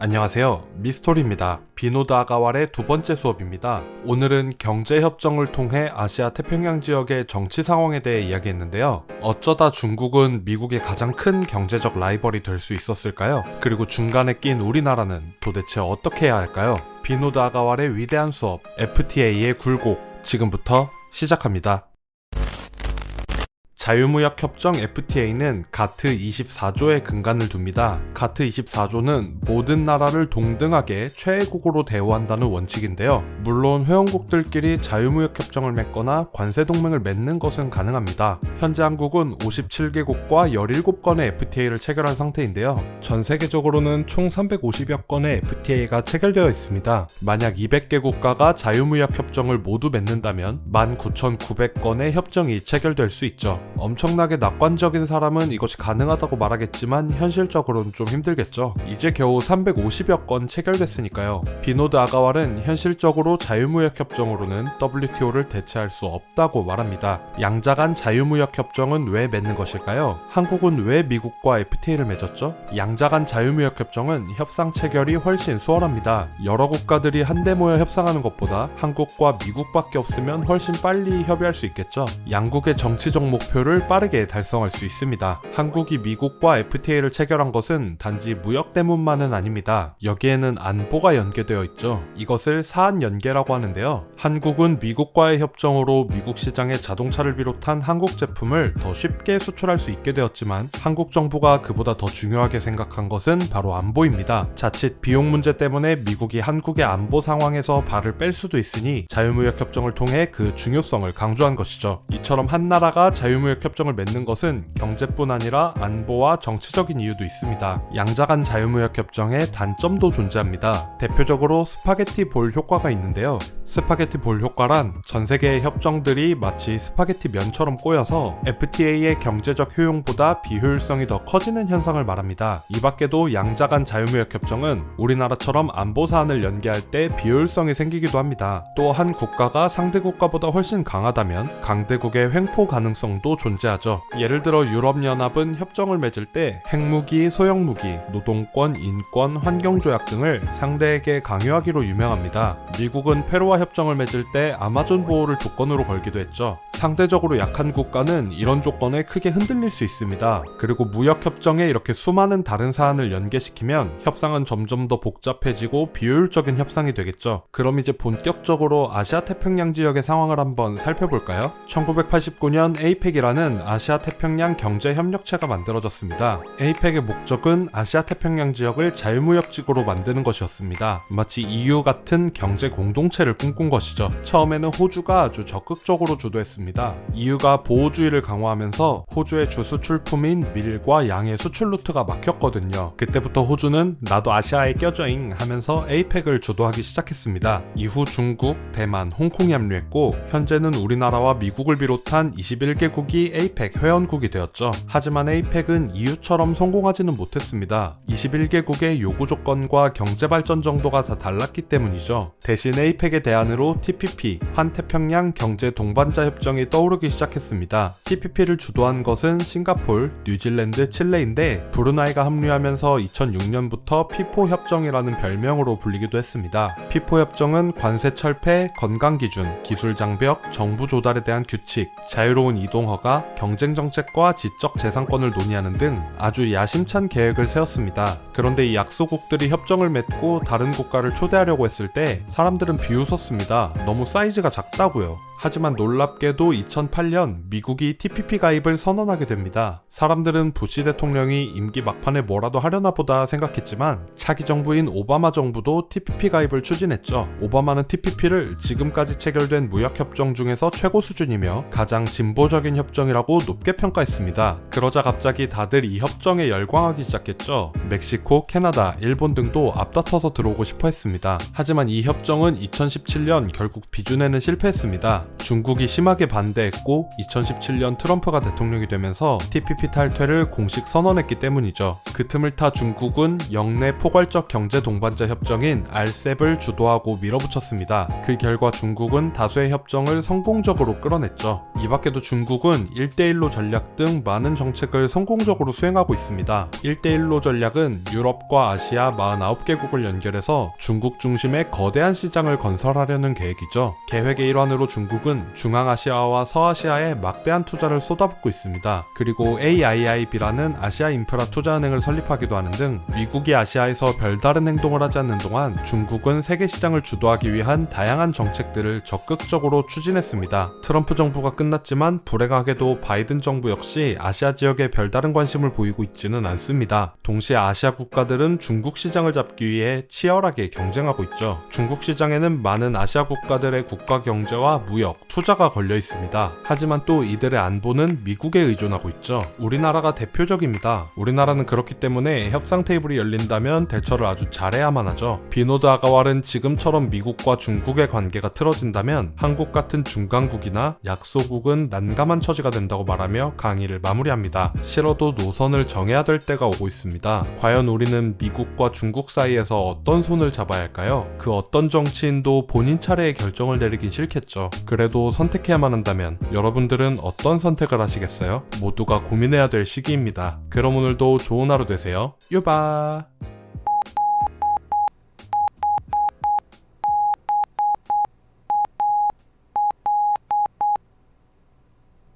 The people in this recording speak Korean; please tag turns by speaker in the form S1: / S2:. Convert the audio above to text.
S1: 안녕하세요, 미스토리입니다. 비노드 아가왈의 두 번째 수업입니다. 오늘은 경제협정을 통해 아시아 태평양 지역의 정치 상황에 대해 이야기했는데요. 어쩌다 중국은 미국의 가장 큰 경제적 라이벌이 될 수 있었을까요? 그리고 중간에 낀 우리나라는 도대체 어떻게 해야 할까요? 비노드 아가왈의 위대한 수업, FTA의 굴곡, 지금부터 시작합니다. 자유무역협정 FTA는 가트 24조의 근간을 둡니다. 가트 24조는 모든 나라를 동등하게 최애국으로 대우한다는 원칙인데요. 물론 회원국들끼리 자유무역협정을 맺거나 관세동맹을 맺는 것은 가능합니다. 현재 한국은 57개국과 17건의 FTA를 체결한 상태인데요. 전 세계적으로는 총 350여 건의 FTA가 체결되어 있습니다. 만약 200개 국가가 자유무역협정을 모두 맺는다면 19,900건의 협정이 체결될 수 있죠. 엄청나게 낙관적인 사람은 이것이 가능하다고 말하겠지만 현실적으로는 좀 힘들겠죠. 이제 겨우 350여 건 체결됐으니까요. 비노드 아가왈은 현실적으로 자유무역협정으로는 WTO를 대체할 수 없다고 말합니다. 양자 간 자유무역협정은 왜 맺는 것일까요? 한국은 왜 미국과 FTA를 맺었죠? 양자 간 자유무역협정은 협상 체결이 훨씬 수월합니다. 여러 국가들이 한데 모여 협상하는 것보다 한국과 미국밖에 없으면 훨씬 빨리 협의할 수 있겠죠. 양국의 정치적 목표를 빠르게 달성할 수 있습니다. 한국이 미국과 FTA를 체결한 것은 단지 무역 때문만은 아닙니다. 여기에는 안보가 연계되어 있죠. 이것을 사안연계라고 하는데요. 한국은 미국과의 협정으로 미국 시장에 자동차를 비롯한 한국 제품을 더 쉽게 수출할 수 있게 되었지만 한국 정부가 그보다 더 중요하게 생각한 것은 바로 안보입니다. 자칫 비용 문제 때문에 미국이 한국의 안보 상황에서 발을 뺄 수도 있으니 자유무역협정을 통해 그 중요성을 강조한 것이죠. 이처럼 한 나라가 자유무역협정을 맺는 것은 경제뿐 아니라 안보와 정치적인 이유도 있습니다. 양자 간 자유무역협정에 단점도 존재합니다. 대표적으로 스파게티 볼 효과가 있는데요. 스파게티 볼 효과란 전 세계의 협정들이 마치 스파게티 면처럼 꼬여서 FTA의 경제적 효용보다 비효율성이 더 커지는 현상을 말합니다. 이 밖에도 양자 간 자유무역협정은 우리나라처럼 안보 사안을 연계할 때 비효율성이 생기기도 합니다. 또 한 국가가 상대 국가보다 훨씬 강하다면 강대국의 횡포 가능성도 존재하죠. 예를 들어 유럽연합은 협정을 맺을 때 핵무기, 소형무기, 노동권, 인권, 환경조약 등을 상대에게 강요하기로 유명합니다. 미국은 페루와 협정을 맺을 때 아마존 보호를 조건으로 걸기도 했죠. 상대적으로 약한 국가는 이런 조건에 크게 흔들릴 수 있습니다. 그리고 무역협정에 이렇게 수많은 다른 사안을 연계시키면 협상은 점점 더 복잡해지고 비효율적인 협상이 되겠죠. 그럼 이제 본격적으로 아시아 태평양 지역의 상황을 한번 살펴볼까요? 1989년 APEC이라는 아시아 태평양 경제협력체가 만들어졌습니다. APEC의 목적은 아시아 태평양 지역을 자유무역지구로 만드는 것이었습니다. 마치 EU 같은 경제 공동체를 꿈꾼 것이죠. 처음에는 호주가 아주 적극적으로 주도했습니다. EU가 보호주의를 강화하면서 호주의 주 수출품인 밀과 양의 수출 루트가 막혔거든요. 그때부터 호주는 나도 아시아에 껴줘잉 하면서 APEC을 주도하기 시작했습니다. 이후 중국, 대만, 홍콩이 합류했고 현재는 우리나라와 미국을 비롯한 21개국이 APEC 회원국이 되었죠. 하지만 APEC은 EU처럼 성공하지는 못했습니다. 21개국의 요구 조건과 경제발전 정도가 다 달랐기 때문이죠. 대신 APEC의 대안으로 TPP, 환태평양 경제 동반자 협정이 떠오르기 시작했습니다. TPP를 주도한 것은 싱가폴, 뉴질랜드, 칠레인데 브루나이가 합류하면서 2006년부터 피포 협정이라는 별명으로 불리기도 했습니다. 피포 협정은 관세 철폐, 건강 기준, 기술 장벽, 정부 조달에 대한 규칙, 자유로운 이동 허가, 경쟁 정책과 지적 재산권을 논의하는 등 아주 야심찬 계획을 세웠습니다. 그런데 이 약소국들이 협정을 맺고 다른 국가를 초대하려고 했을 때 사람들은 비웃었습니다. 너무 사이즈가 작다고요. 하지만 놀랍게도 2008년 미국이 TPP 가입을 선언하게 됩니다. 사람들은 부시 대통령이 임기 막판에 뭐라도 하려나 보다 생각했지만 차기 정부인 오바마 정부도 TPP 가입을 추진했죠. 오바마는 TPP를 지금까지 체결된 무역협정 중에서 최고 수준이며 가장 진보적인 협정이라고 높게 평가했습니다. 그러자 갑자기 다들 이 협정에 열광하기 시작했죠. 멕시코, 캐나다, 일본 등도 앞다퉈서 들어오고 싶어 했습니다. 하지만 이 협정은 2017년 결국 비준에는 실패했습니다. 중국이 심하게 반대했고 2017년 트럼프가 대통령이 되면서 TPP 탈퇴를 공식 선언했기 때문이죠. 그 틈을 타 중국은 영내 포괄적 경제 동반자 협정인 RCEP을 주도하고 밀어붙였습니다. 그 결과 중국은 다수의 협정을 성공적으로 끌어냈죠. 이 밖에도 중국은 1대1로 전략 등 많은 정책을 성공적으로 수행하고 있습니다. 1대1로 전략은 유럽과 아시아 49개국을 연결해서 중국 중심의 거대한 시장을 건설하려는 계획이죠. 계획의 일환으로 중국은 중앙아시아와 서아시아에 막대한 투자를 쏟아붓고 있습니다. 그리고 AIIB라는 아시아 인프라 투자은행을 설립하기도 하는 등 미국이 아시아에서 별다른 행동을 하지 않는 동안 중국은 세계 시장을 주도하기 위한 다양한 정책들을 적극적으로 추진했습니다. 트럼프 정부가 끝났지만 불행하게도 바이든 정부 역시 아시아 지역에 별다른 관심을 보이고 있지는 않습니다. 동시에 아시아 국가들은 중국 시장을 잡기 위해 치열하게 경쟁하고 있죠. 중국 시장에는 많은 아시아 국가들의 국가 경제와 무역, 투자가 걸려 있습니다. 하지만 또 이들의 안보는 미국에 의존하고 있죠. 우리나라가 대표적입니다. 우리나라는 그렇기 때문에 협상 테이블이 열린다면 대처를 아주 잘해야만 하죠. 비노드 아가왈은 지금처럼 미국과 중국의 관계가 틀어진다면 한국 같은 중간국이나 약소국은 난감한 처지가 된다고 말하며 강의를 마무리합니다. 싫어도 노선을 정해야 될 때가 오고 있습니다. 과연 우리는 미국과 중국 사이에서 어떤 손을 잡아야 할까요? 그 어떤 정치인도 본인 차례의 결정을 내리긴 싫겠죠. 그래도 선택해야만 한다면 여러분들은 어떤 선택을 하시겠어요? 모두가 고민해야 될 시기입니다. 그럼 오늘도 좋은 하루 되세요. 유바!